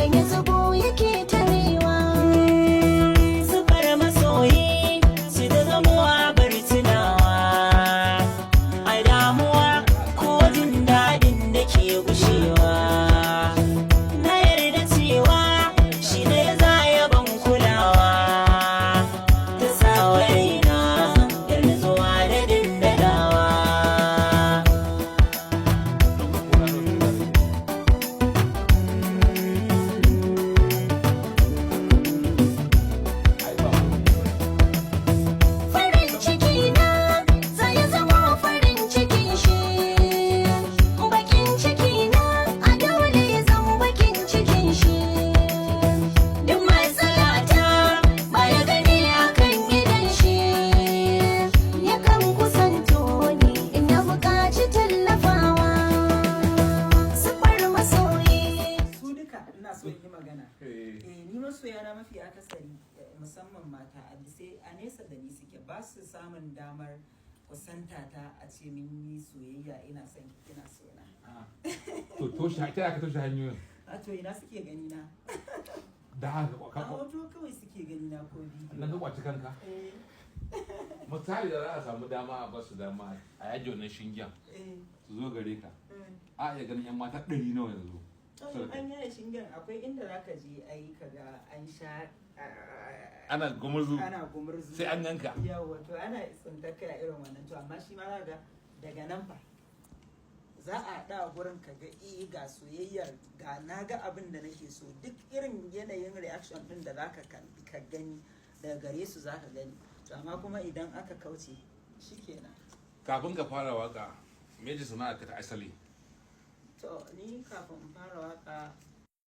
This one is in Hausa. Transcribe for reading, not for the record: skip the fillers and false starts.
idan ya zubo yake tarewa. Sufar masoyi su da zamuwa bar tunawa a damuwa ko jin daɗin da ke gushewa. Na yarda cewa shi ne za ya ban kulawa ta sawa raina da nutsuwa da dindadawa. Farin ciki na zai zama farin cikin shi, bakin ciki na a dole ya zama bakin cikin shi. Duk matsalata ba ya gani akan gidan shi, yakan kusanto ni in na buƙaci tallafawa. Sufar masoyi. Su duka ina so yi magana. Ni masoya na mafi akasari musamman mata sai a nesa da ni suke ba su samun damar kusanta ta a ce min yi soyayya ina son ki kina sona. To toshe ta aka toshe hanyoyin A to ina suke gani na? da haka A ka hoto kawai suke gani na ko bidiyo. nan ka kwaci kanka Eh, misali da za a samu dama a basu dama a yaji wannan shingen eh, su zo gare ka eh. a iya ganin yan mata 100 nawa yanzu To, an yaya shingen akwai inda za ka je ai kaga an sha ana gumurzu ana gumurzu. sai an yanka Yawa to ana tsintar kai a irin wannan to amma shi ma za ga daga nan fa za a haɗa gurin ka ga ga soyayyar ga na ga abin da nake so duk irin yanayin reaction din da zaka ka gani daga gare su zaka gani to amma kuma idan aka kauce shikenan. kafin ka fara waka me ji sana'a ka ta asali To ni kafin in fara waka